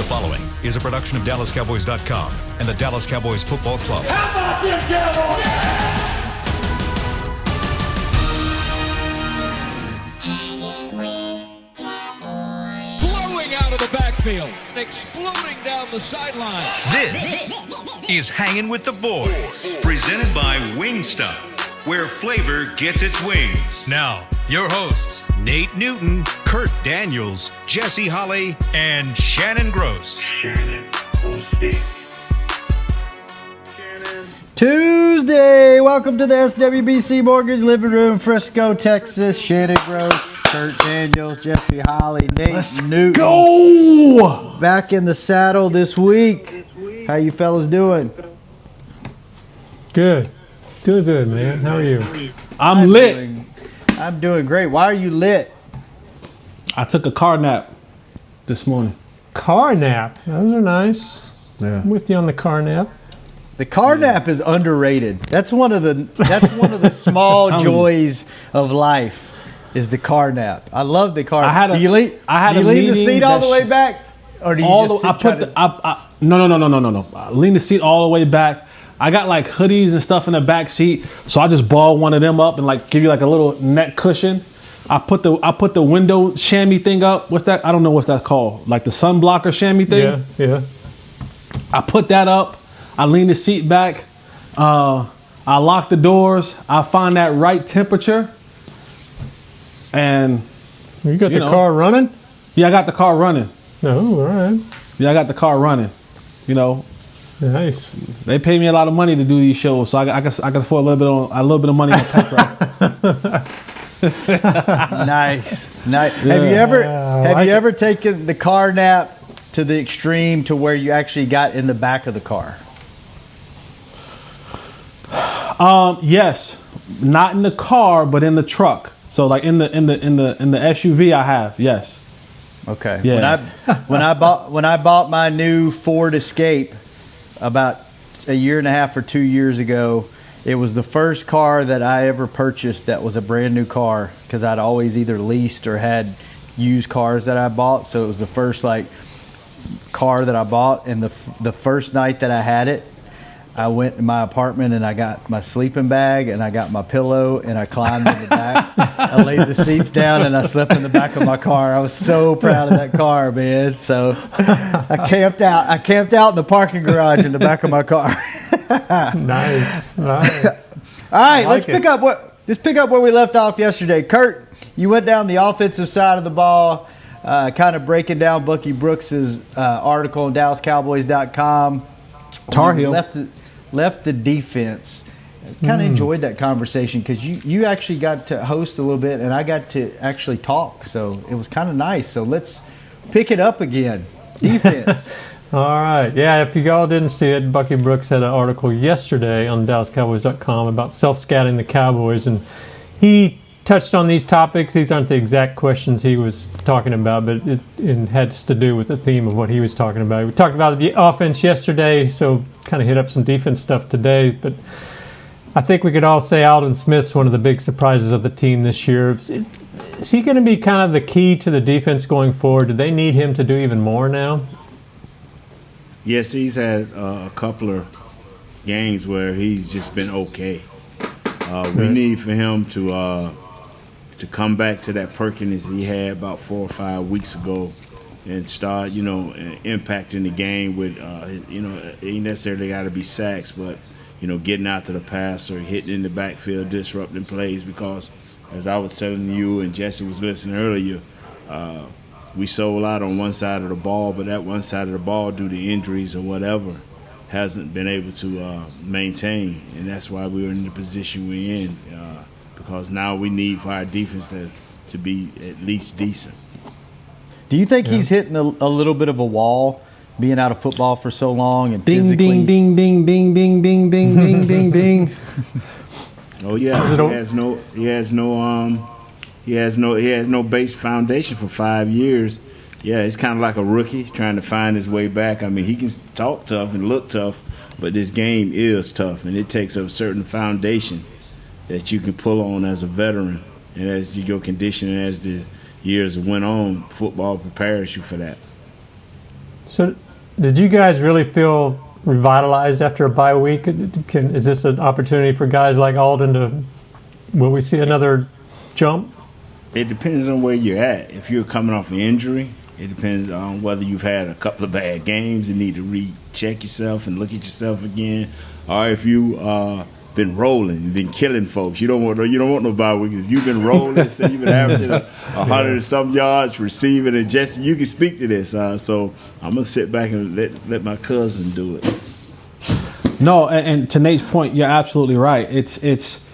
following is a production of DallasCowboys.com and the Dallas Cowboys Football Club. How about them Cowboys? Blowing out of the backfield, exploding down the sideline. This is Hangin' with the Boys, presented by Wingstop, where flavor gets its wings. Now, your hosts, Nate Newton, Kurt Daniels, Jesse Holley, and Shannon Gross. Tuesday, welcome to the SWBC Mortgage Living Room, Frisco, Texas. Shannon Gross, Kurt Daniels, Jesse Holley, Nate Newton. Go! Back in the saddle this week. How you fellas doing? Good. Doing good, man. How are you? I'm lit. I'm doing great. Why are you lit? I took a car nap this morning. Car nap. Those are nice. Yeah. I'm with you on the car nap. The car nap is underrated. That's one of the small joys of life is the car nap. I love the car nap. Do you lean the seat all the way back? Or do you just No. I lean the seat all the way back. I got like hoodies and stuff in the back seat, so I just ball one of them up and like give you like a little neck cushion. I put the window chamois thing up. What's that? I don't know what's that called. Like the sun blocker chamois thing. Yeah. I put that up. I lean the seat back. I lock the doors. I find that right temperature. And You got the car running? Yeah, I got the car running. Oh, all right. Yeah, I got the car running. You know. Nice. They pay me a lot of money to do these shows, so I can afford a little bit of money on petrol. Nice. Yeah. Have you ever taken the car nap to the extreme to where you actually got in the back of the car? Yes, not in the car, but in the truck. So like in the SUV, I have. Yes. Okay. Yeah. When I bought my new Ford Escape about a year and a half or 2 years ago, it was the first car that I ever purchased that was a brand new car because I'd always either leased or had used cars that I bought. So it was the first like car that I bought, and the first night that I had it, I went to my apartment and I got my sleeping bag and I got my pillow and I climbed in the back. I laid the seats down and I slept in the back of my car. I was so proud of that car, man. So I camped out. In the parking garage in the back of my car. Nice. All right, let's pick up where we left off yesterday. Kurt, you went down the offensive side of the ball, kind of breaking down Bucky Brooks's article on DallasCowboys.com. Tar Heel. Left the defense. Kind of enjoyed that conversation because you actually got to host a little bit and I got to actually talk. So it was kind of nice. So let's pick it up again. Defense. All right. Yeah, if you all didn't see it, Bucky Brooks had an article yesterday on DallasCowboys.com about self-scouting the Cowboys, and he touched on these topics. These aren't the exact questions he was talking about, but it had to do with the theme of what he was talking about. We talked about the offense yesterday, so kind of hit up some defense stuff today. But I think we could all say Aldon Smith's one of the big surprises of the team this year. Is he going to be kind of the key to the defense going forward? Do they need him to do even more now? Yes, he's had a couple of games where he's just been okay. We need for him to come back to that Perkins he had about 4 or 5 weeks ago and start, impacting the game with, it ain't necessarily got to be sacks, but, getting after the passer, hitting in the backfield, disrupting plays because, as I was telling you and Jesse was listening earlier, we sold out on one side of the ball, but that one side of the ball, due to injuries or whatever, hasn't been able to maintain, and that's why we're in the position we're in. Because now we need for our defense to be at least decent. Do you think he's hitting a little bit of a wall, being out of football for so long and Ding, physically? ding, ding, ding, ding, ding, ding, ding, ding, ding. Oh yeah, he has no base foundation for 5 years. Yeah, it's kind of like a rookie trying to find his way back. I mean, he can talk tough and look tough, but this game is tough, and it takes a certain foundation that you can pull on as a veteran. And as your conditioning, as the years went on, football prepares you for that. So, did you guys really feel revitalized after a bye week? Is this an opportunity for guys like Aldon to? Will we see another jump? It depends on where you're at. If you're coming off an injury, it depends on whether you've had a couple of bad games and need to recheck yourself and look at yourself again, or if you been rolling, you've been killing folks. You don't want no bye week. If you've been rolling, say you've been averaging 100 and some yards receiving, and Jesse, you can speak to this. So I'm gonna sit back and let my cousin do it. No, and to Nate's point, you're absolutely right. It's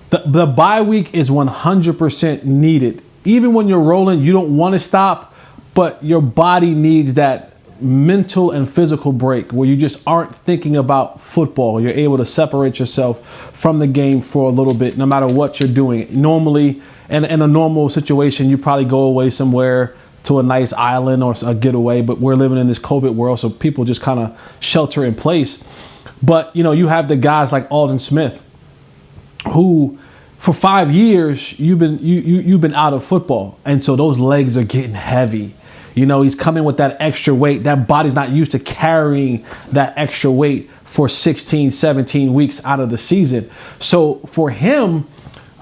the bye week is 100% needed. Even when you're rolling, you don't want to stop, but your body needs that mental and physical break where you just aren't thinking about football. You're able to separate yourself from the game for a little bit, no matter what you're doing. Normally, in a normal situation, you probably go away somewhere to a nice island or a getaway, but we're living in this COVID world, so people just kind of shelter in place. But, you have the guys like Aldon Smith, who for 5 years you've been out of football, and so those legs are getting heavy. He's coming with that extra weight. That body's not used to carrying that extra weight for 16, 17 weeks out of the season. So for him,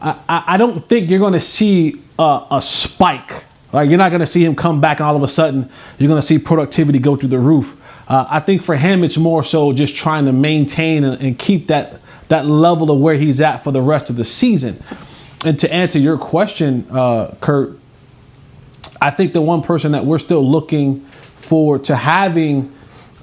I don't think you're going to see a spike. Like, you're not going to see him come back and all of a sudden you're going to see productivity go through the roof. I think for him, it's more so just trying to maintain and keep that level of where he's at for the rest of the season. And to answer your question, Kurt, I think the one person that we're still looking forward to having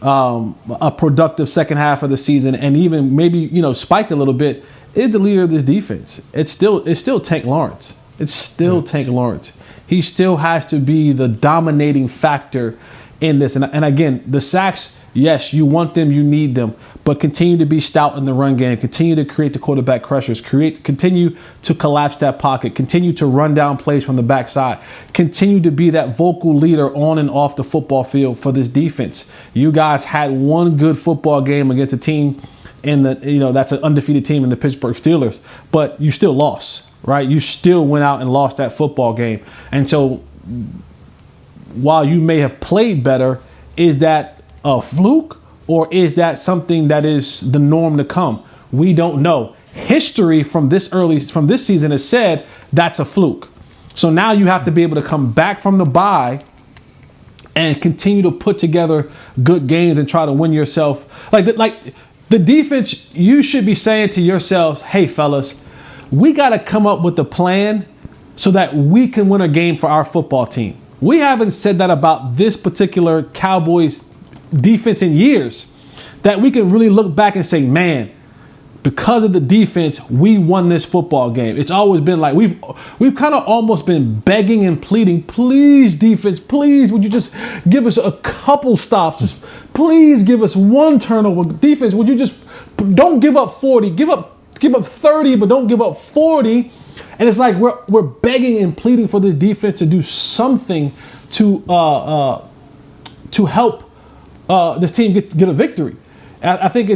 a productive second half of the season and even maybe, spike a little bit is the leader of this defense. It's still Tank Lawrence. It's still Tank Lawrence. He still has to be the dominating factor in this. And again, the sacks, yes, you want them, you need them, but continue to be stout in the run game. Continue to create the quarterback pressures. Continue to collapse that pocket. Continue to run down plays from the backside. Continue to be that vocal leader on and off the football field for this defense. You guys had one good football game against a team that's an undefeated team in the Pittsburgh Steelers, but you still lost, right? You still went out and lost that football game. And so while you may have played better, is that a fluke or is that something that is the norm to come? We don't know. History from this season has said that's a fluke. So now you have to be able to come back from the bye and continue to put together good games and try to win yourself. Like the defense, you should be saying to yourselves, hey, fellas, we got to come up with a plan so that we can win a game for our football team. We haven't said that about this particular Cowboys defense in years, that we can really look back and say, man, because of the defense, we won this football game. It's always been like we've kind of almost been begging and pleading, please, defense, please, would you just give us a couple stops? Just please give us one turnover. Defense, would you just don't give up 40, give up 30, but don't give up 40. And it's like we're begging and pleading for this defense to do something to help this team get a victory. I think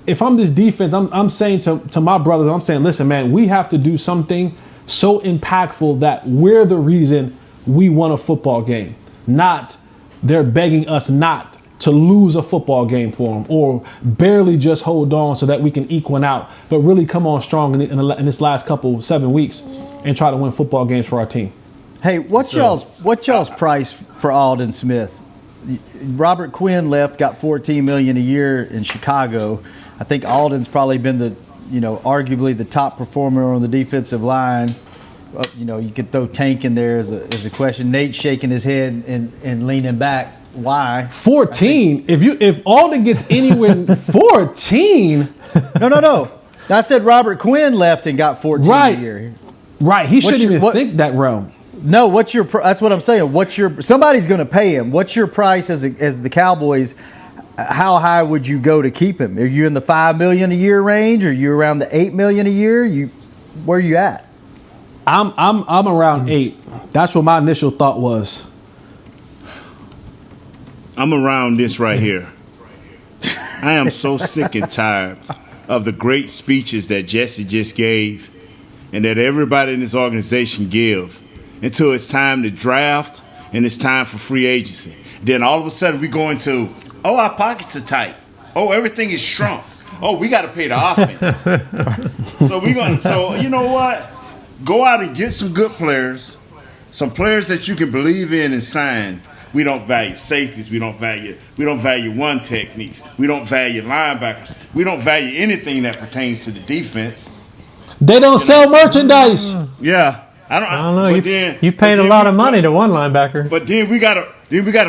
if I'm this defense, I'm saying to my brothers, I'm saying, listen, man, we have to do something so impactful that we're the reason we won a football game. Not they're begging us not to lose a football game for them or barely just hold on so that we can eke one out, but really come on strong in this last 7 weeks and try to win football games for our team. Hey, what's y'all's price for Aldon Smith? Robert Quinn left, got $14 million a year in Chicago. I think Aldon's probably been arguably the top performer on the defensive line. You could throw Tank in there as a question. Nate's shaking his head and leaning back. Why? 14? If Aldon gets anywhere 14? No. I said Robert Quinn left and got 14 a year. Right. He shouldn't even think that realm. No, that's what I'm saying. Somebody's going to pay him. What's your price as the Cowboys? How high would you go to keep him? Are you in the $5 million a year range? Are you around the $8 million a year? Where are you at? I'm around 8. That's what my initial thought was. I'm around this right here. I am so sick and tired of the great speeches that Jesse just gave and that everybody in this organization give until it's time to draft and it's time for free agency. Then all of a sudden we go into, our pockets are tight. Oh, everything is shrunk. Oh, we got to pay the offense. So you know what? Go out and get some good players, some players that you can believe in and sign. We don't value safeties. We don't value one techniques. We don't value linebackers. We don't value anything that pertains to the defense. They don't sell merchandise. Yeah, I don't know. You paid a lot of money to one linebacker. But then we gotta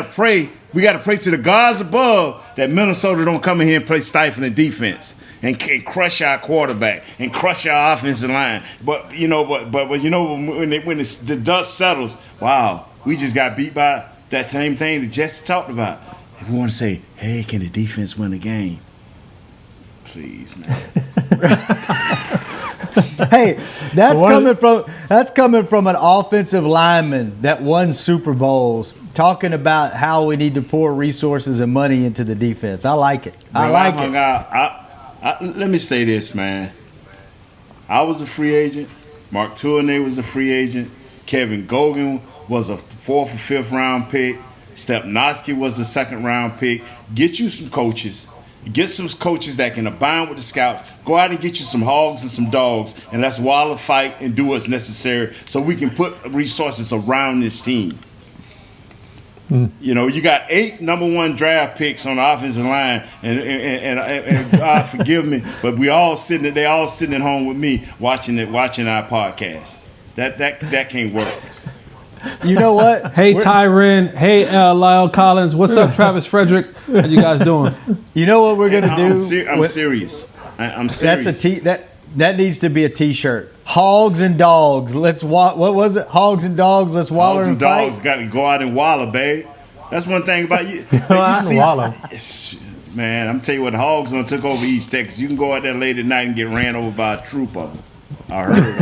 pray. We gotta pray to the gods above that Minnesota don't come in here and play stifling defense and crush our quarterback and crush our offensive line. But when the dust settles, wow, we just got beat by that same thing that Jesse talked about. If we want to say, hey, can the defense win a game? Please, man. Hey, that's coming from an offensive lineman that won Super Bowls, talking about how we need to pour resources and money into the defense. I like it. Let me say this, man. I was a free agent. Mark Tournay was a free agent. Kevin Gogan was a 4th or 5th round pick. Stepnoski was a 2nd round pick. Get you some coaches. Get some coaches that can abound with the scouts. Go out and get you some hogs and some dogs, and let's wallow, fight, and do what's necessary so we can put resources around this team. You know, you got 8 number 1 draft picks on the offensive line, and God forgive me, but they all sitting at home with me watching our podcast. That can't work. You know what? Hey, Tyron. Hey, Lyle Collins. What's up, Travis Frederick? How you guys doing? You know what we're gonna do? I'm serious. I'm serious. That needs to be a T-shirt. Hogs and dogs. What was it? Hogs and dogs. Let's wallow and fight. Hogs and dogs got to go out and wallow, babe. That's one thing about you. Wallow. Man, I'm telling you what, the Hogs done took over East Texas. You can go out there late at night and get ran over by a troop of them. I heard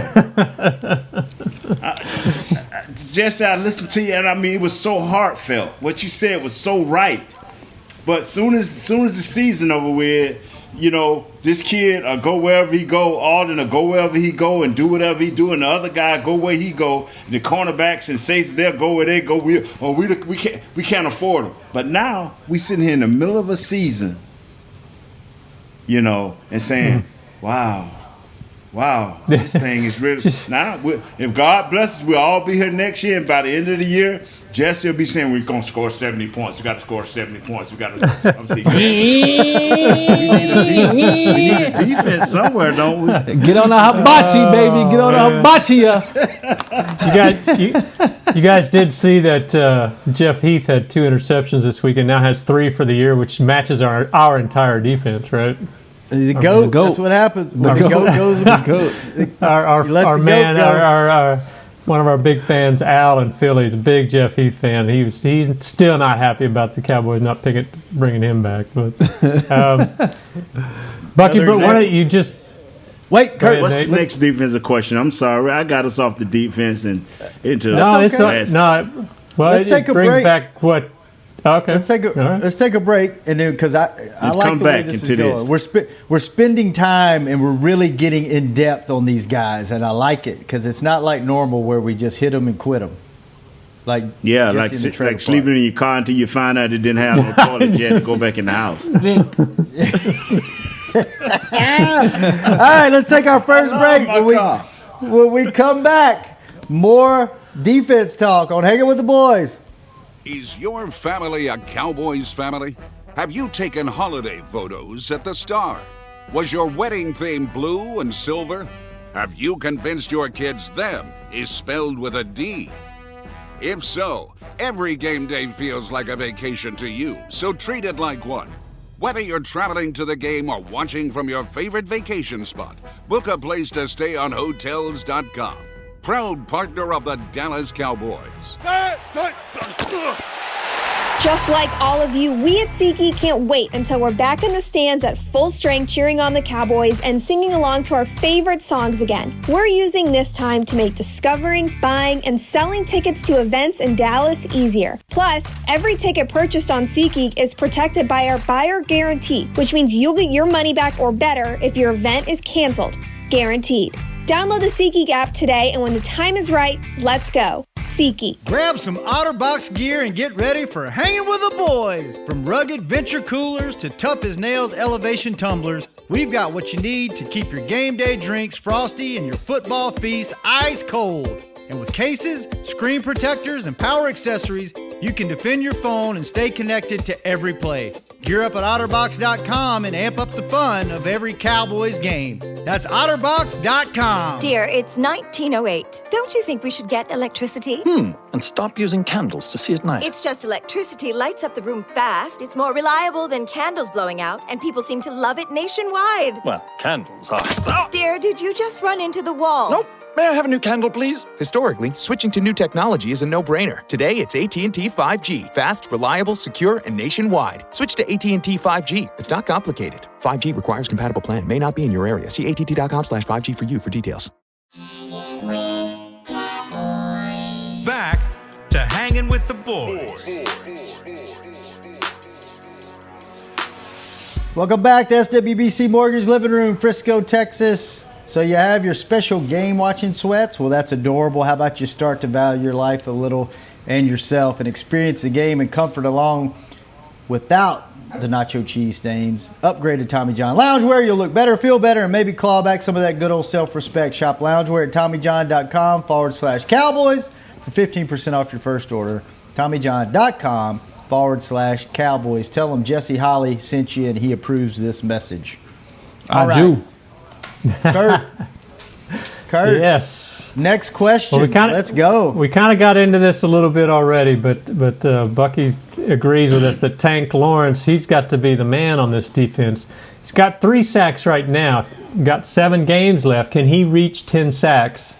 of Jesse, I listened to you, and I mean, it was so heartfelt. What you said was so right. But soon as the season over with, you know, this kid will go wherever he go. Aldon will go wherever he go and do whatever he do, and the other guy go where he go. And the cornerbacks and safeties, they'll go where they go. We can't afford them. But now we sitting here in the middle of a season, you know, and saying, wow, this thing is really now. If God blesses, we'll all be here next year, and by the end of the year, Jesse will be saying we're gonna score 70 points. We got to score 70 points. We got to. I'm saying, we need a defense somewhere, don't we? Get on the hibachi, baby. Get on the hibachi. You guys did see that Jeff Heath had 2 interceptions this week and now has 3 for the year, which matches our entire defense, right? The goat. That's what happens. The goat goes with the goat. Our man, one of our big fans, Al in Philly, is a big Jeff Heath fan. He's still not happy about the Cowboys not bringing him back. But Bucky, but why don't you just wait, Kurt? What's the next defensive question? I'm sorry, I got us off the defense and into Well, let's take a break. Back what? Okay. Let's take a break, and then because I like the way this is going. We're spending time, and we're really getting in depth on these guys, and I like it because it's not like normal where we just hit them and quit them. Like sleeping in your car until you find out it didn't have no toilet. You had to go back in the house. All right, let's take our first break. When we come back, more defense talk on Hangin' with the Boys. Is your family a Cowboys family? Have you taken holiday photos at the Star? Was your wedding theme blue and silver? Have you convinced your kids them is spelled with a D? If so, every game day feels like a vacation to you, so treat it like one. Whether you're traveling to the game or watching from your favorite vacation spot, book a place to stay on Hotels.com. Proud partner of the Dallas Cowboys. Just like all of you, we at SeatGeek can't wait until we're back in the stands at full strength cheering on the Cowboys and singing along to our favorite songs again. We're using this time to make discovering, buying, and selling tickets to events in Dallas easier. Plus, every ticket purchased on SeatGeek is protected by our buyer guarantee, which means you'll get your money back or better if your event is canceled. Guaranteed. Download the SeatGeek app today, and when the time is right, let's go. SeaKey. Grab some OtterBox gear and get ready for hanging with the boys. From rugged venture coolers to tough as nails elevation tumblers, we've got what you need to keep your game day drinks frosty and your football feast ice cold. And with cases, screen protectors, and power accessories, you can defend your phone and stay connected to every play. Gear up at OtterBox.com and amp up the fun of every Cowboys game. That's OtterBox.com. Dear, it's 1908. Don't you think we should get electricity? And stop using candles to see at night. It's just electricity lights up the room fast. It's more reliable than candles blowing out, and people seem to love it nationwide. Well, candles are... Dear, did you just run into the wall? Nope. May I have a new candle, please? Historically, switching to new technology is a no-brainer. Today, it's AT&T 5G. Fast, reliable, secure, and nationwide. Switch to AT&T 5G. It's not complicated. 5G requires compatible plan. May not be in your area. See att.com/5G for you for details. Back to Hangin' with the Boys. Welcome back to SWBC Mortgage Living Room, Frisco, Texas. So you have your special game watching sweats? Well, that's adorable. How about you start to value your life a little and yourself and experience the game and comfort along without the nacho cheese stains? Upgrade to Tommy John Loungewear. You'll look better, feel better, and maybe claw back some of that good old self-respect. Shop loungewear at TommyJohn.com/Cowboys for 15% off your first order. TommyJohn.com/Cowboys. Tell them Jesse Holly sent you and he approves this message. I do. Kurt. Yes. Next question. Well, let's go. We kind of got into this a little bit already, but Bucky agrees with us that Tank Lawrence, he's got to be the man on this defense. He's got 3 sacks right now. Got 7 games left. Can he reach 10 sacks?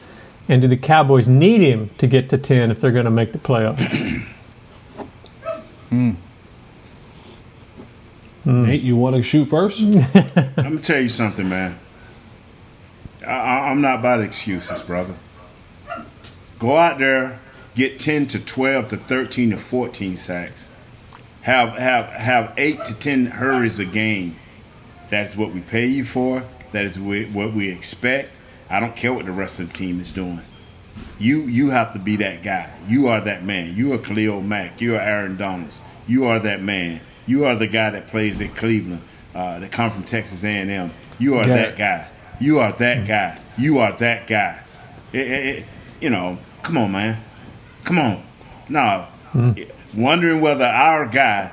And do the Cowboys need him to get to 10 if they're going to make the playoffs? Nate, you want to shoot first? I'm going to tell you something, man. I'm not about excuses, brother. Go out there, get 10 to 12 to 13 to 14 sacks. Have 8 to 10 hurries a game. That's what we pay you for. That is what we expect. I don't care what the rest of the team is doing. You have to be that guy. You are that man. You are Khalil Mack. You are Aaron Donalds. You are that man. You are the guy that plays at Cleveland, that come from Texas A&M. You are that guy. You are that guy. You are that guy. Come on, man. Come on. No. Wondering whether our guy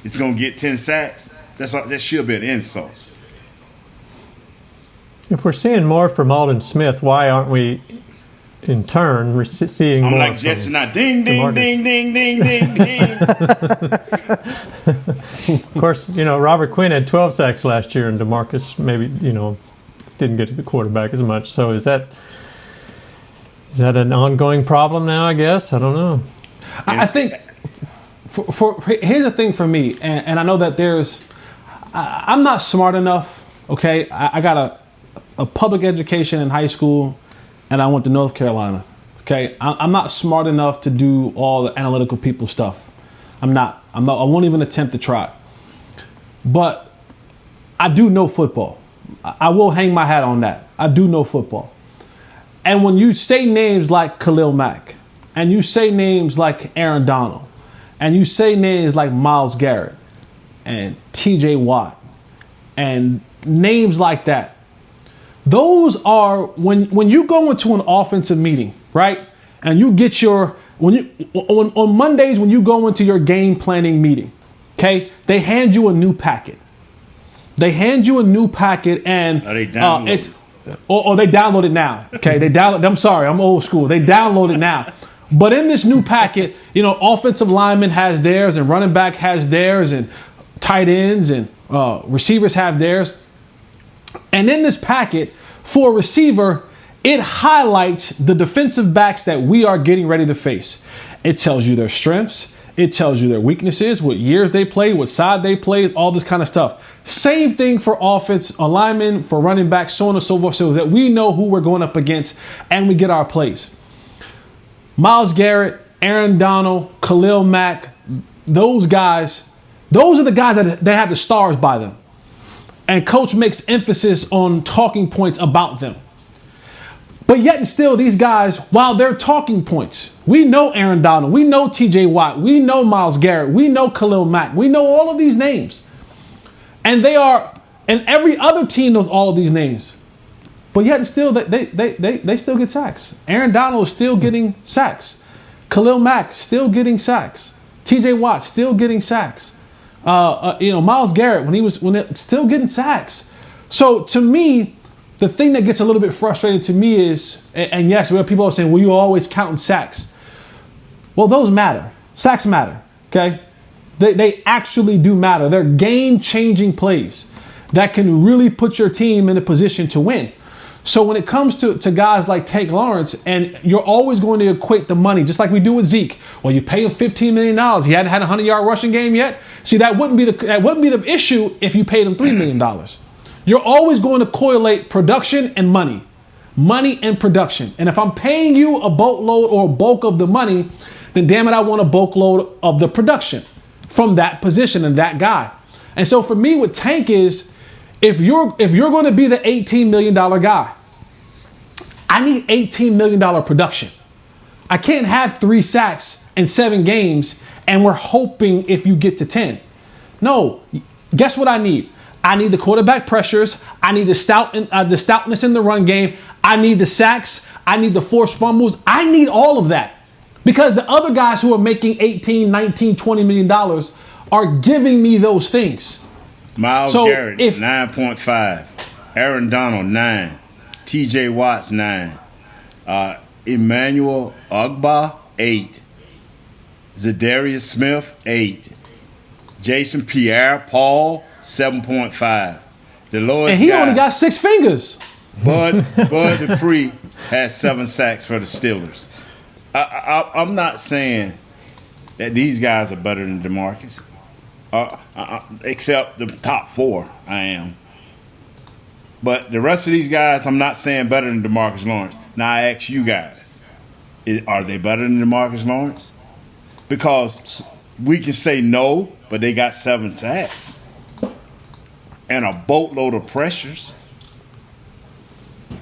is going to get 10 sacks, that should be an insult. If we're seeing more from Aldon Smith, why aren't we, in turn, seeing more? I'm like Jesse now. Ding, ding, ding, ding, ding, ding, ding. Of course, Robert Quinn had 12 sacks last year, and DeMarcus maybe, didn't get to the quarterback as much. So is that an ongoing problem now, I guess? I don't know. I think here's the thing for me, and I know that I'm not smart enough, okay? I got a public education in high school, and I went to North Carolina, okay? I'm not smart enough to do all the analytical people stuff. I'm not. I won't even attempt to try. But I do know football. I will hang my hat on that. I do know football. And when you say names like Khalil Mack, and you say names like Aaron Donald, and you say names like Myles Garrett, and TJ Watt, and names like that, those are when you go into an offensive meeting, right? And you get on Mondays when you go into your game planning meeting, okay? They hand you a new packet. And they download it's or they download it now. Okay, I'm sorry, I'm old school. They download it now. But in this new packet, offensive lineman has theirs, and running back has theirs, and tight ends and receivers have theirs. And in this packet, for a receiver, it highlights the defensive backs that we are getting ready to face. It tells you their strengths. It tells you their weaknesses, what years they played, what side they played, all this kind of stuff. Same thing for offense, linemen, for running back, so on and so forth, so that we know who we're going up against and we get our plays. Myles Garrett, Aaron Donald, Khalil Mack, those guys, those are the guys that they have the stars by them. And coach makes emphasis on talking points about them. But yet and still, these guys, while they're talking points, we know Aaron Donald, we know T.J. Watt, we know Myles Garrett, we know Khalil Mack, we know all of these names. And every other team knows all of these names. But yet and still, they still get sacks. Aaron Donald is still getting sacks. Khalil Mack still getting sacks. T.J. Watt still getting sacks. Myles Garrett still getting sacks. So to me, the thing that gets a little bit frustrating to me is, and yes, people are saying, well, you always counting sacks. Well, those matter. Sacks matter, okay? They actually do matter. They're game-changing plays that can really put your team in a position to win. So when it comes to guys like Tank Lawrence, and you're always going to equate the money, just like we do with Zeke. Well, you pay him $15 million. He hadn't had a 100-yard rushing game yet. See, that wouldn't be the issue if you paid him $3 million. You're always going to correlate production and money. Money and production. And if I'm paying you a boatload or a bulk of the money, then damn it, I want a boatload of the production from that position and that guy. And so for me, with Tank is, if you're going to be the $18 million guy, I need $18 million production. I can't have 3 sacks in 7 games and we're hoping if you get to 10. No, guess what I need? I need the quarterback pressures. I need the stoutness in the run game. I need the sacks. I need the forced fumbles. I need all of that because the other guys who are making 18, 19, 20 million dollars are giving me those things. Myles Garrett, 9.5. Aaron Donald, 9. T.J. Watts, 9. Emmanuel Ogbah, 8. Zadarius Smith, 8. Jason Pierre-Paul, 7.5. The lowest and he guy, only got 6 fingers. Bud Dupree has 7 sacks for the Steelers. I'm not saying that these guys are better than DeMarcus. Except the top 4, I am. But the rest of these guys, I'm not saying better than DeMarcus Lawrence. Now I ask you guys, are they better than DeMarcus Lawrence? Because we can say no, but they got 7 sacks and a boatload of pressures.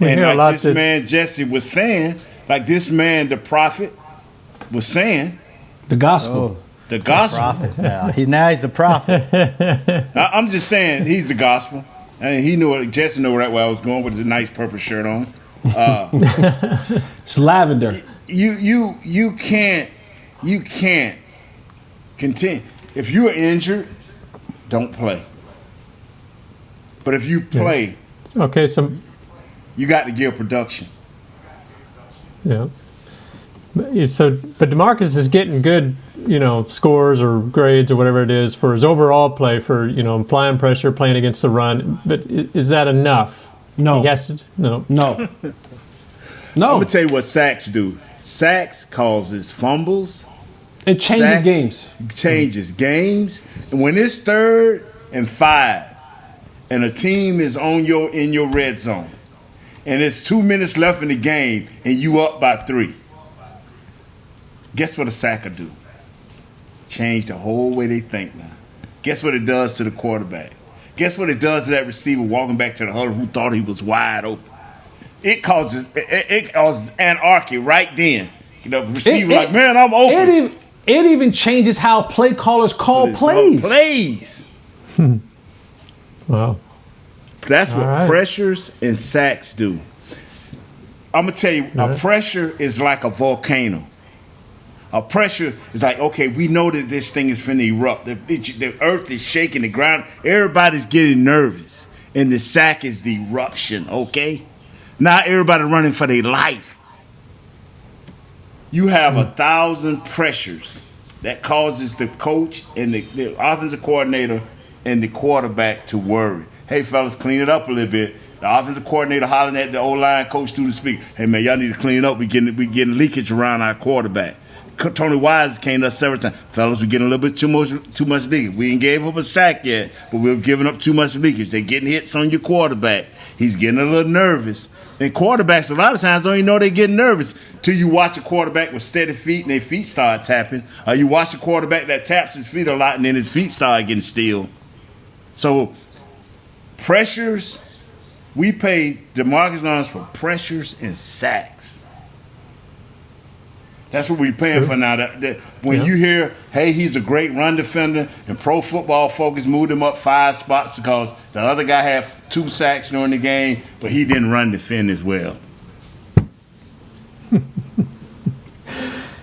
And like this man Jesse was saying, like this man, the prophet, was saying, the gospel. Oh. The gospel. Prophet now. He's the prophet. I'm just saying he's the gospel. And he knew it. Jesse knew right where I was going with his nice purple shirt on. It's lavender. You can't continue. If you're injured, don't play. But if you play, okay, so you got to give production. Yeah. But DeMarcus is getting good, scores or grades or whatever it is for his overall play for, applying pressure, playing against the run. But is that enough? No. Yes. No. No. I'm going to tell you what sacks do. Sacks causes fumbles. It changes games. Changes games. And when it's 3rd and 5 and a team is in your red zone and it's 2 minutes left in the game and you up by 3, guess what a sack will do? Change the whole way they think now. Guess what it does to the quarterback? Guess what it does to that receiver walking back to the huddle who thought he was wide open? It causes anarchy right then. The receiver man, I'm open. It even changes how play callers call plays. Wow. That's what pressures and sacks do. I'm going to tell you, a pressure is like a volcano. A pressure is like, okay, we know that this thing is finna erupt. The earth is shaking, the ground. Everybody's getting nervous. And the sack is the eruption, okay? Now everybody running for their life. You have 1,000 pressures that causes the coach and the offensive coordinator and the quarterback to worry. Hey, fellas, clean it up a little bit. The offensive coordinator hollering at the O-line coach through the speaker. Hey, man, y'all need to clean up. We getting leakage around our quarterback. Tony Wise came to us several times. Fellas, we're getting a little bit too much leakage. We ain't gave up a sack yet, but we're giving up too much leakage. They're getting hits on your quarterback. He's getting a little nervous. And quarterbacks, a lot of times, don't even know they're getting nervous till you watch a quarterback with steady feet and their feet start tapping. Or you watch a quarterback that taps his feet a lot and then his feet start getting still. So pressures We pay DeMarcus Lawrence for pressures and sacks. That's what we're paying for now. When you hear, hey, he's a great run defender, and Pro Football Focus moved him up 5 spots because the other guy had 2 sacks during the game, but he didn't run defend as well.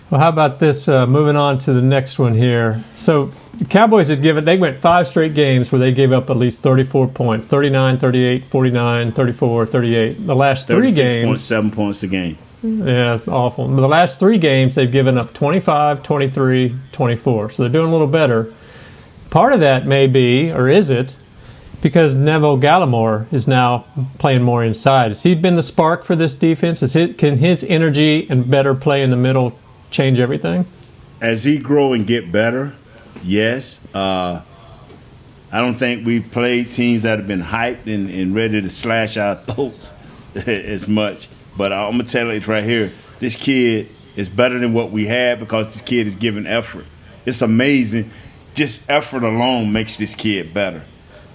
Well, how about this? Moving on to the next one here. So the Cowboys they went 5 straight games where they gave up at least 34 points, 39, 38, 49, 34, 38. The last 3 games. 36.7 points a game. Yeah, awful. The last 3 games, they've given up 25, 23, 24. So they're doing a little better. Part of that may be, or is it, because Neville Gallimore is now playing more inside. Has he been the spark for this defense? Can his energy and better play in the middle change everything? As he grow and get better, yes. I don't think we've played teams that have been hyped and ready to slash our throats as much. But I'm going to tell you right here, this kid is better than what we had because this kid is giving effort. It's amazing. Just effort alone makes this kid better.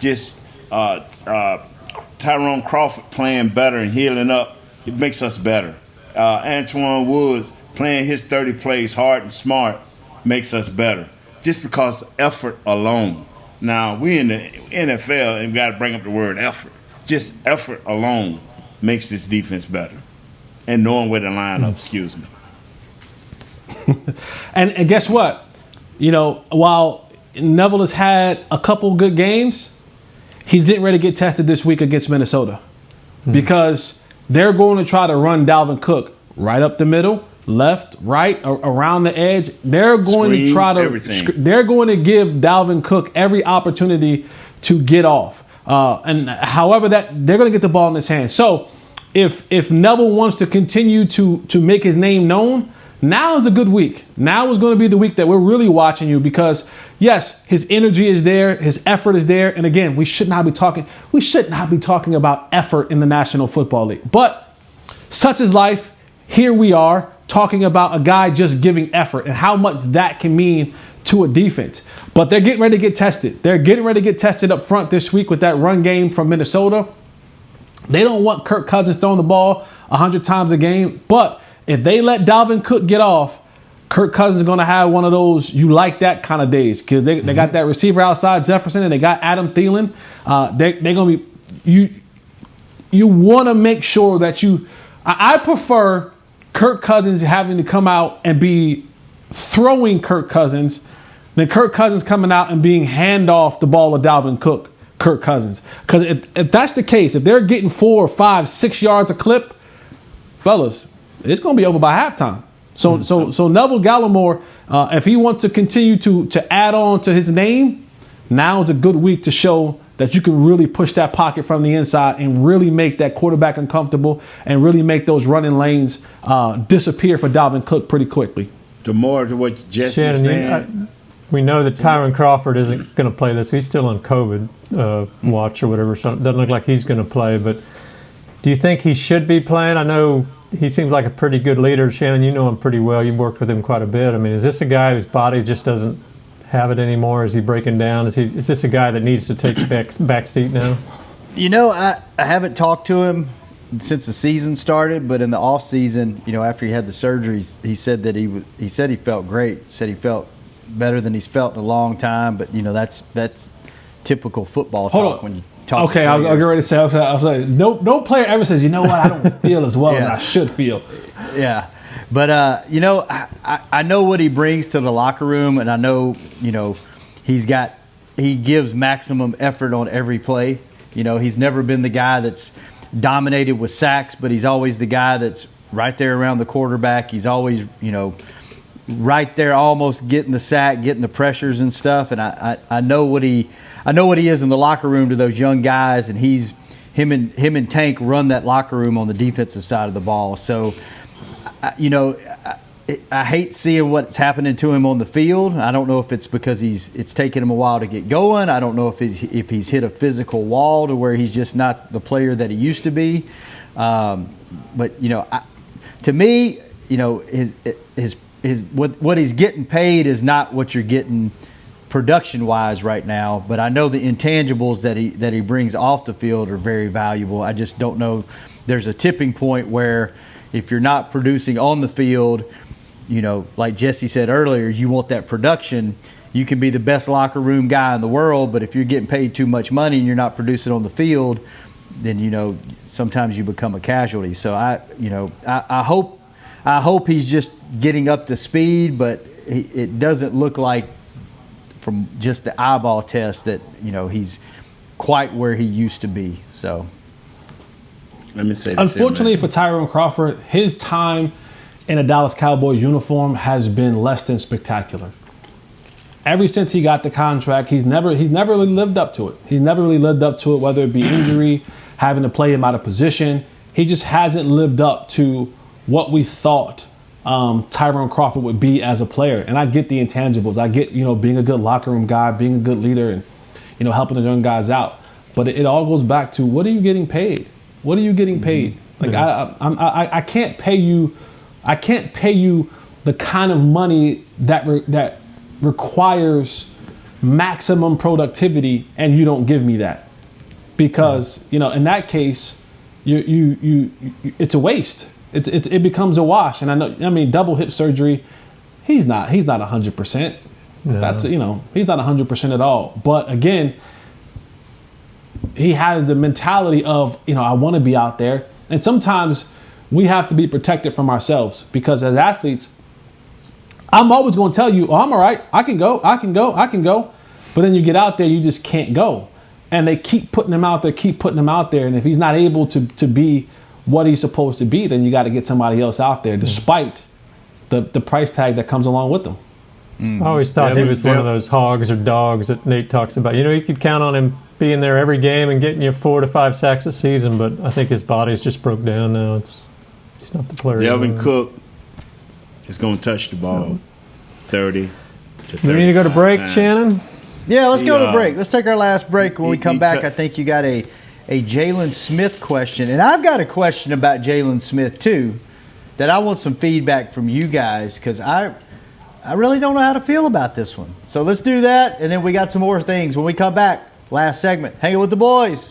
Just Tyrone Crawford playing better and healing up, it makes us better. Antoine Woods playing his 30 plays hard and smart makes us better. Just because effort alone. Now, we in the NFL and got to bring up the word effort. Just effort alone makes this defense better. And knowing where to line up, excuse me. And guess what? While Neville has had a couple good games, he's getting ready to get tested this week against Minnesota. Because they're going to try to run Dalvin Cook right up the middle, left, right, around the edge. They're going to try to everything. They're going to give Dalvin Cook every opportunity to get off. And however they're going to get the ball in his hands. So if Neville wants to continue to make his name known, now is a good week. Now is going to be the week that we're really watching you because, yes, his energy is there, his effort is there, and again, we should not be talking about effort in the National Football League. But such is life. Here we are talking about a guy just giving effort and how much that can mean to a defense. But they're getting ready to get tested. They're getting ready to get tested up front this week with that run game from Minnesota. They don't want Kirk Cousins throwing the ball 100 times a game. But if they let Dalvin Cook get off, Kirk Cousins is going to have one of those you like that kind of days because they got that receiver outside Jefferson and they got Adam Thielen. They're going to be you want to make sure that I prefer Kirk Cousins having to come out and be throwing Kirk Cousins than Kirk Cousins coming out and being hand off the ball to Dalvin Cook. Kirk Cousins. Because if that's the case, if they're getting 4, 5, 6 yards a clip, fellas, it's going to be over by halftime. So Neville Gallimore, if he wants to continue to add on to his name, now is a good week to show that you can really push that pocket from the inside and really make that quarterback uncomfortable and really make those running lanes disappear for Dalvin Cook pretty quickly. To more to what Jesse's saying. We know that Tyrone Crawford isn't going to play this. He's still on COVID watch or whatever. So it doesn't look like he's going to play. But do you think he should be playing? I know he seems like a pretty good leader. Shannon, you know him pretty well. You've worked with him quite a bit. I mean, is this a guy whose body just doesn't have it anymore? Is he breaking down? Is this a guy that needs to take back seat now? I haven't talked to him since the season started, but in the off season, after he had the surgeries, he said that he said he felt great. Said he felt better than he's felt in a long time, but that's typical football talk when you talk. Okay, I'll get ready to say. I was like, no player ever says, you know what, I don't feel as well as I should feel. Yeah, but I know what he brings to the locker room, and I know he gives maximum effort on every play. He's never been the guy that's dominated with sacks, but he's always the guy that's right there around the quarterback. He's always right there, almost getting the sack, getting the pressures and stuff. And I know what he is in the locker room to those young guys, and him and Tank run that locker room on the defensive side of the ball. So, I hate seeing what's happening to him on the field. I don't know if it's because it's taken him a while to get going. I don't know if he's hit a physical wall to where he's just not the player that he used to be. But to me, his what he's getting paid is not what you're getting production-wise right now. But I know the intangibles that he brings off the field are very valuable. I just don't know. There's a tipping point where if you're not producing on the field, you know, like Jesse said earlier, you want that production. You can be the best locker room guy in the world, but if you're getting paid too much money and you're not producing on the field, then, you know, sometimes you become a casualty. So I hope he's just getting up to speed, but it doesn't look like from just the eyeball test that, you know, he's quite where he used to be. So let me say this. Unfortunately for Tyrone Crawford, his time in a Dallas Cowboys uniform has been less than spectacular. Ever since he got the contract, he's never really lived up to it. He's never really lived up to it, whether it be injury, having to play him out of position. He just hasn't lived up to what we thought Tyrone Crawford would be as a player. And I get the intangibles. I get, you know, being a good locker room guy, being a good leader, and, you know, helping the young guys out. But it all goes back to, what are you getting paid? What are you getting paid? Like, I can't pay you. I can't pay you the kind of money that requires maximum productivity, and you don't give me that, because you know, in that case, you it's a waste. It becomes a wash. And I mean, double hip surgery, he's not 100%. That's, you know, he's not 100% at all. But again, he has the mentality of, you know, I want to be out there, and sometimes we have to be protected from ourselves, because as athletes, I'm always going to tell you, oh, I'm all right. I can go. But then you get out there, you just can't go. And they keep putting him out there, And if he's not able to be what he's supposed to be, then you got to get somebody else out there, despite the price tag that comes along with them. I always thought he was one of those hogs or dogs that Nate talks about. You know, you could count on him being there every game and getting you 4 to 5 sacks a season, but I think his body's just broke down now. He's not the player. Delvin Cook is going to touch the ball 30 to 35 Do we need to go to break, times. Shannon? Yeah, let's go to break. Let's take our last break. When we come back, I think you got a Jalen Smith question. And I've got a question about Jalen Smith, too, that I want some feedback from you guys, because I really don't know how to feel about this one. So let's do that, and then we got some more things when we come back. Last segment, Hanging with the Boys.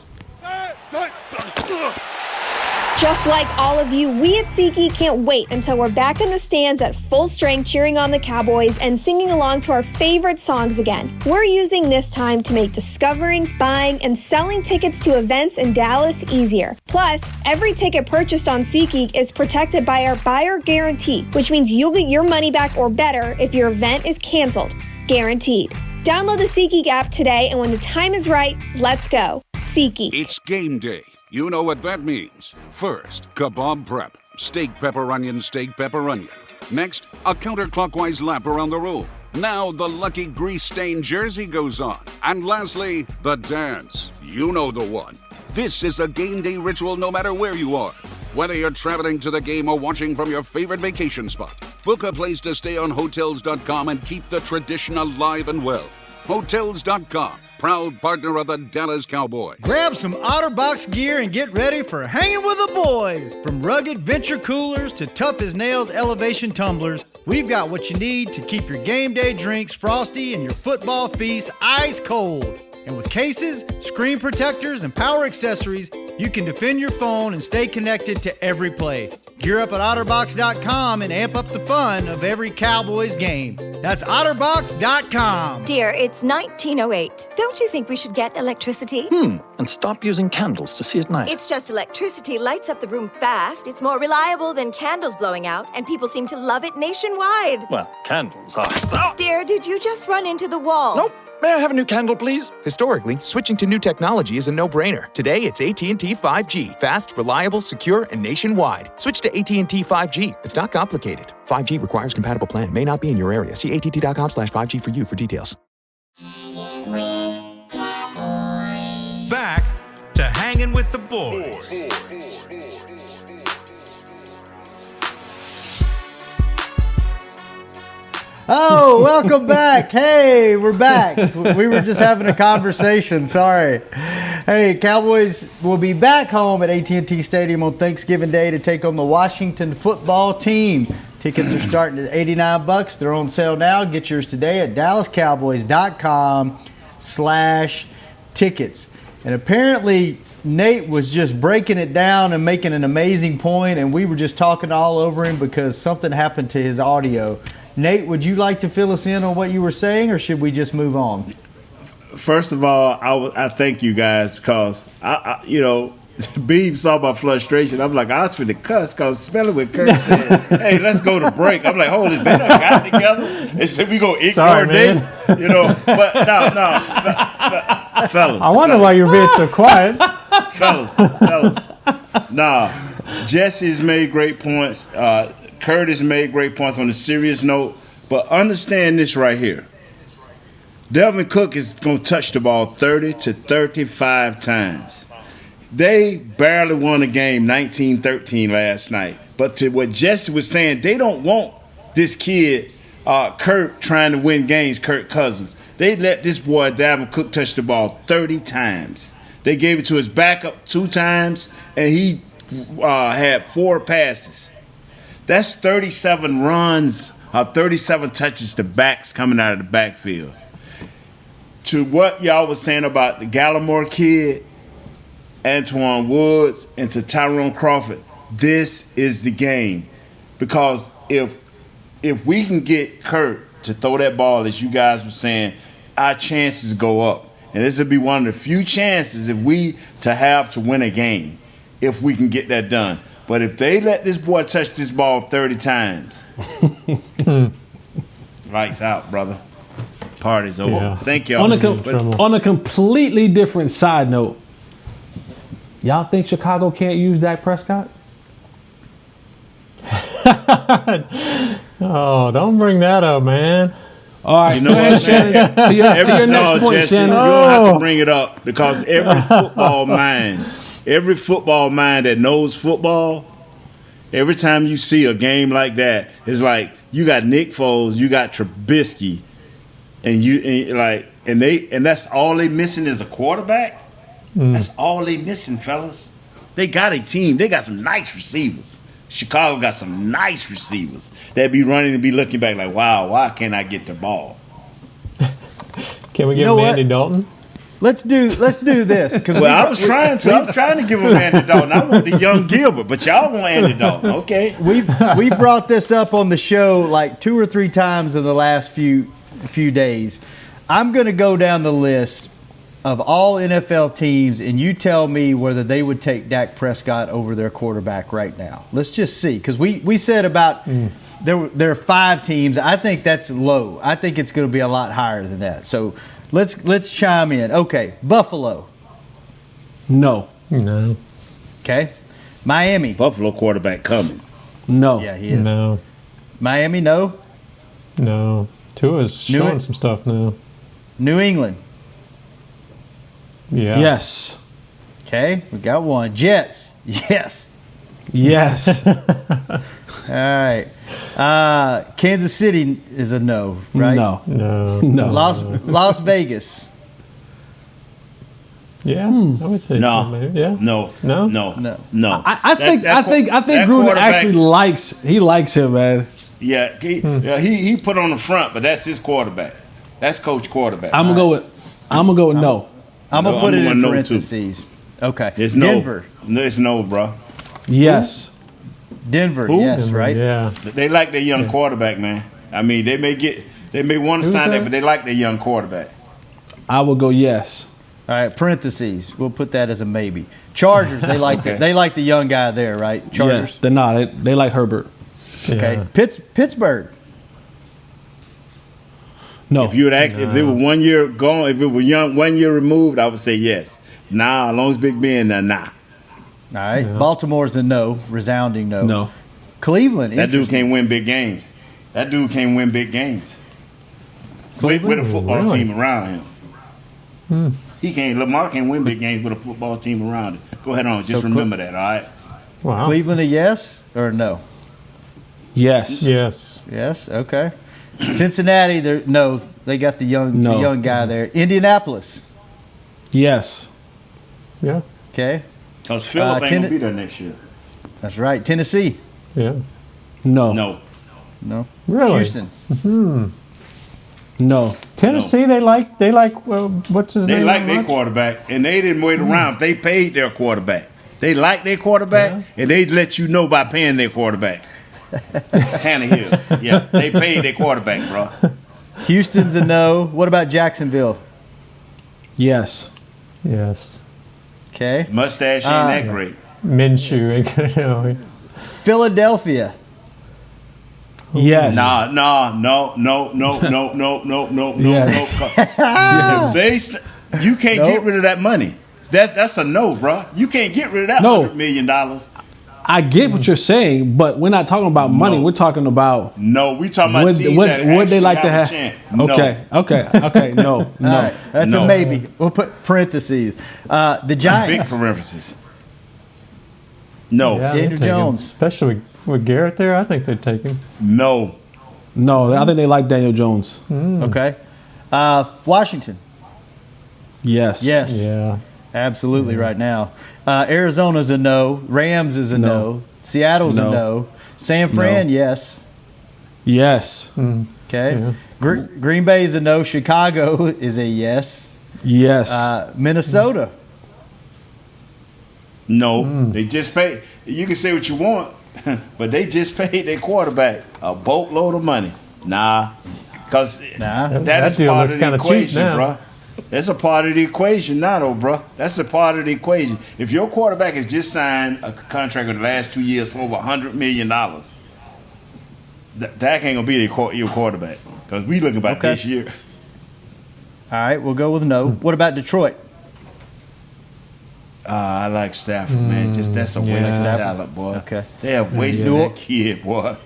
Just like all of you, we at SeatGeek can't wait until we're back in the stands at full strength cheering on the Cowboys and singing along to our favorite songs again. We're using this time to make discovering, buying, and selling tickets to events in Dallas easier. Plus, every ticket purchased on SeatGeek is protected by our buyer guarantee, which means you'll get your money back or better if your event is canceled. Guaranteed. Download the SeatGeek app today, and when the time is right, let's go. SeatGeek. It's game day. You know what that means. First, kebab prep. Steak, pepper, onion, steak, pepper, onion. Next, a counterclockwise lap around the room. Now the lucky grease-stained jersey goes on. And lastly, the dance. You know the one. This is a game day ritual no matter where you are. Whether you're traveling to the game or watching from your favorite vacation spot, book a place to stay on Hotels.com and keep the tradition alive and well. Hotels.com, proud partner of the Dallas Cowboys. Grab some OtterBox gear and get ready for Hanging with the Boys. From rugged venture coolers to tough as nails elevation tumblers, we've got what you need to keep your game day drinks frosty and your football feast ice cold. And with cases, screen protectors, and power accessories, you can defend your phone and stay connected to every play. Gear up at OtterBox.com and amp up the fun of every Cowboys game. That's OtterBox.com. Dear, it's 1908. Don't you think we should get electricity? And stop using candles to see at night. It's just electricity lights up the room fast. It's more reliable than candles blowing out, and people seem to love it nationwide. Well, candles are... Dear, did you just run into the wall? Nope. May I have a new candle, please? Historically, switching to new technology is a no-brainer. Today, it's AT&T 5G. Fast, reliable, secure, and nationwide. Switch to AT&T 5G. It's not complicated. 5G requires compatible plan. May not be in your area. See att.com/5G for you for details. Back to Hanging with the Boys. Oh, welcome back. Hey, we're back. We were just having a conversation. Sorry. Hey, Cowboys will be back home at AT&T Stadium on Thanksgiving Day to take on the Washington football team. Tickets are starting at $89. They're on sale now. Get yours today at DallasCowboys.com/tickets. And apparently Nate was just breaking it down and making an amazing point, and we were just talking all over him because something happened to his audio. Nate, would you like to fill us in on what you were saying, or should we just move on? First of all, I thank you guys because Beeb saw my frustration. I'm like, I was finna cuss because spelling with Kurt said, "Hey, let's go to break." I'm like, hold this, they done got together and said we gonna ignore Nate, But no, fellas. I wonder why you're being so quiet, fellas. Nah, Jesse's made great points. Curtis made great points on a serious note, but understand this right here. Delvin Cook is going to touch the ball 30 to 35 times. They barely won a game 19-13 last night. But to what Jesse was saying, they don't want this kid, Kurt, trying to win games, Kirk Cousins. They let this boy, Delvin Cook, touch the ball 30 times. They gave it to his backup 2 times, and he had 4 passes. That's 37 runs, 37 touches to backs coming out of the backfield. To what y'all was saying about the Gallimore kid, Antoine Woods, and to Tyrone Crawford, this is the game. Because if we can get Kurt to throw that ball, as you guys were saying, our chances go up. And this would be one of the few chances if we to have to win a game, if we can get that done. But if they let this boy touch this ball 30 times, lights out, brother. Party's over. Yeah. Thank y'all. On a completely different side note, y'all think Chicago can't use Dak Prescott? Oh, don't bring that up, man. All right, you know what, Shannon? To your next point, Jesse, Shannon. You don't have to bring it up because every football mind that knows football, every time you see a game like that, it's like you got Nick Foles, you got Trubisky, and that's all they missing is a quarterback. That's all they missing, fellas. They got a team. They got some nice receivers. Chicago got some nice receivers that be running and be looking back like, wow, why can't I get the ball? Can we give him Andy Dalton? Let's do this. I was trying to give him Andy Dalton. I want the young Gilbert, but y'all want Andy Dalton. Okay. We brought this up on the show like 2 or 3 times in the last few days. I'm going to go down the list of all NFL teams, and you tell me whether they would take Dak Prescott over their quarterback right now. Let's just see, because we said about there are 5 teams. I think that's low. I think it's going to be a lot higher than that. So let's chime in. Okay, Buffalo. No. Okay, Miami. Buffalo quarterback coming. No. Yeah, he is. No. Miami. No. Tua's showing some stuff now. New England. Yeah. Yes. Okay, we got one. Jets. Yes. All right. Kansas City is a no, right? No. Las Vegas. Yeah, I would say so, maybe. Yeah. No. I think Gruden actually likes him, man. Yeah, he put on the front, but that's his quarterback. That's coach quarterback. I'm gonna go with no. I'm gonna put it in parentheses. Okay. It's Denver. No, it's no, bro. Yes. Denver. Who? Yes, right? Yeah. They like their young quarterback, man. I mean, they may want to sign that, but they like their young quarterback. I will go yes. All right, parentheses. We'll put that as a maybe. Chargers. They like they like the young guy there, right? Chargers. Yes, they're not. They like Herbert. Okay. Yeah. Pittsburgh. No. If you would ask if they were 1 year gone, if it were 1 year removed, I would say yes. Nah, as long as Big Ben, nah. All right. No. Baltimore's a no. Resounding no. No. Cleveland. That dude can't win big games. With a football team around him. He can't. Lamar can't win big games with a football team around him. Go ahead on. Just remember that, all right? Wow. Cleveland a yes or no? Yes. Yes. Okay. Cincinnati, no. They got the young guy there. Indianapolis. Yes. Yeah. Okay. Because Phillip ain't going to be there next year. That's right. Tennessee. Yeah. No. No. Really? Houston. No. Tennessee, they like what's his name? They like their quarterback, and they didn't wait around. They paid their quarterback. They like their quarterback, and they let you know by paying their quarterback. Tannehill. Yeah, they paid their quarterback, bro. Houston's a no. What about Jacksonville? Yes. Yes. Okay. Mustache ain't that great. Minshew ain't gonna know. Philadelphia. Yes. No. Yes. You can't get rid of that money. That's a no, bro. You can't get rid of that $100 million. I get what you're saying, but we're not talking about money. We're talking about we talking about teams that would they like to have have? a chance. No. Okay. No. All right, that's a maybe. We'll put parentheses. The Giants. Big parentheses. No. Yeah, Daniel Jones. Especially with Garrett there, I think they'd take him. No. I think they like Daniel Jones. Okay. Washington. Yes. Yeah. Absolutely right now. Arizona's a no. Rams is a no. Seattle's a no. San Fran, yes. Yes. Okay. Yeah. Green Bay is a no. Chicago is a yes. Yes. Minnesota. No. They just paid. You can say what you want, but they just paid their quarterback a boatload of money. Because that is deal part looks of the kinda cheap equation, now. bro. That's a part of the equation now, though, bro. That's a part of the equation. If your quarterback has just signed a contract in the last 2 years for over $100 million, that ain't going to be your quarterback. Because we looking about this year. All right, we'll go with no. What about Detroit? I like Stafford, man. That's a waste of talent, boy. Okay. They have wasted that kid, boy.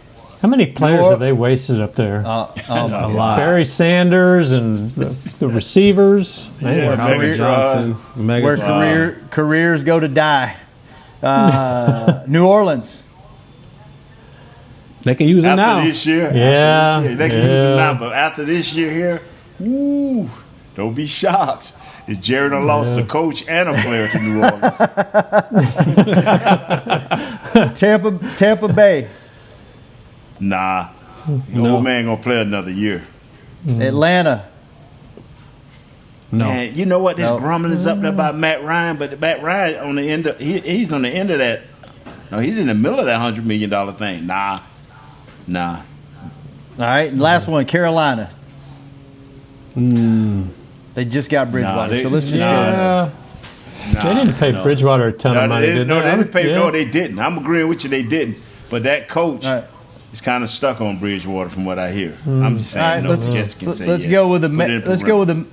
How many players have they wasted up there? A lot. Barry Sanders and the receivers. Where careers go to die. New Orleans. They can use it now. After this year, they can use it now. But after this year here, don't be shocked. Is Jared lost a coach and a player to New Orleans? Tampa Bay. Nah. The old man gonna play another year. Atlanta. No. Man, you know what? This grumbling is up there about Matt Ryan, but Matt Ryan on the end of he's on the end of that. No, he's in the middle of that $100 million thing. Nah. All right, and last one, Carolina. They just got Bridgewater, so let's just go. They didn't pay Bridgewater a ton of money, did they? No, they didn't pay. No, they didn't. I'm agreeing with you. They didn't. But that coach is kind of stuck on Bridgewater, from what I hear. I'm just saying. All right, let's go with the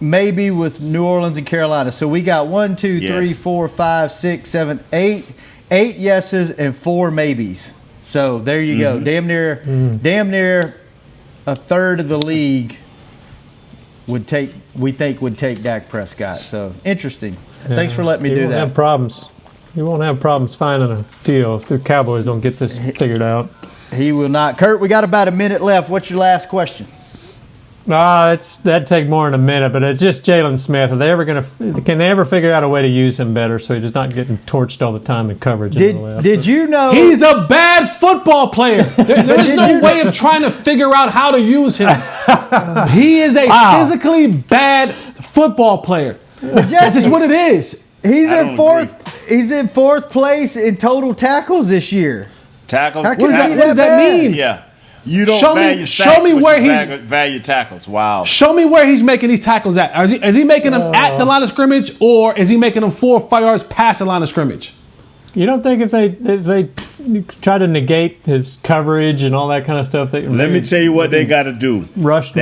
maybe with New Orleans and Carolina. So we got 1, 2, 3, 4, 5, 6, 7, 8 yeses and 4 maybes. So there you go. Damn near a third of the league would take Dak Prescott. So interesting. Thanks for letting me do that. You won't have problems finding a deal if the Cowboys don't get this figured out. He will not. Kurt, we got about a minute left. What's your last question? That'd take more than a minute, but it's just Jalen Smith. Can they ever figure out a way to use him better so he's not getting torched all the time in coverage? Did you know he's a bad football player? There is no way of trying to figure out how to use him. He is a physically bad football player. That's just what it is. He's in fourth place in total tackles this year. Tackles? What does that mean? Yeah. You don't value sacks, but you value tackles. Wow. Show me where he's making these tackles at. Is he making them at the line of scrimmage, or is he making them 4 or 5 yards past the line of scrimmage? You don't think if they try to negate his coverage and all that kind of stuff? Let me tell you what they got to do. Rush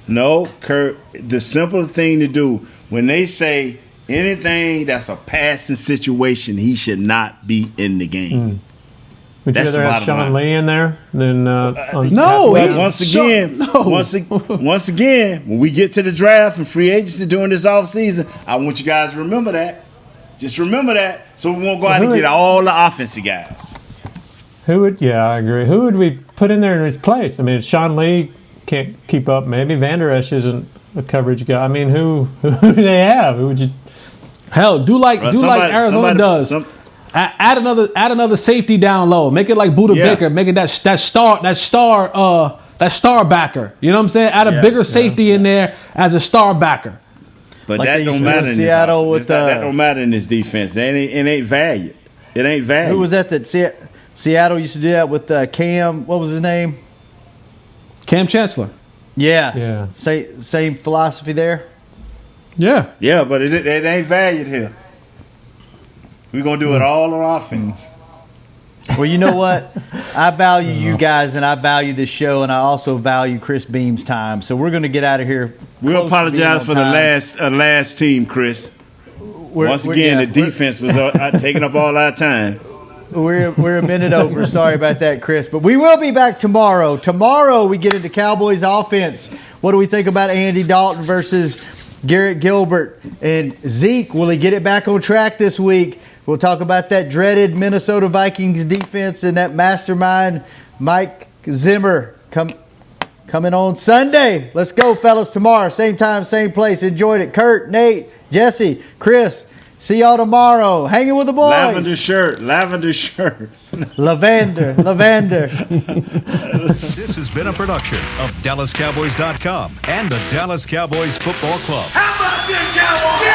No, Kurt, the simple thing to do, when they say anything that's a passing situation, he should not be in the game. Would you rather have Sean Lee in there than once again, when we get to the draft and free agency during this offseason, I want you guys to remember that. Just remember that, so we won't go out and get all the offensive guys. I agree. Who would we put in there in his place? I mean, Sean Lee can't keep up. Maybe Van Der Esch isn't a coverage guy. I mean, who do they have? Who would you? Hell, do like Arizona does. Add another safety down low. Make it like Buda Baker. Make it that star backer. You know what I'm saying? Add a bigger safety in there as a star backer. But Like that they don't used to do matter in in Seattle this with, that don't matter in this defense. It ain't valued. It ain't valued. Who was that Seattle used to do that with Cam? What was his name? Cam Chancellor. Yeah. Same philosophy there. Yeah. Yeah, but it ain't valued here. We're going to do it all on offense. Well, you know what? I value you guys, and I value this show, and I also value Chris Beam's time. So we're going to get out of here. We'll apologize for the last team, Chris. Once again, the defense was taking up all our time. We're a minute over. Sorry about that, Chris. But we will be back tomorrow. Tomorrow we get into Cowboys offense. What do we think about Andy Dalton versus Garrett Gilbert? And Zeke, will he get it back on track this week? We'll talk about that dreaded Minnesota Vikings defense and that mastermind Mike Zimmer coming on Sunday. Let's go, fellas, tomorrow. Same time, same place. Enjoyed it. Kurt, Nate, Jesse, Chris. See y'all tomorrow. Hanging with the boys. Lavender shirt. Lavender. This has been a production of DallasCowboys.com and the Dallas Cowboys Football Club. How about this, Cowboys?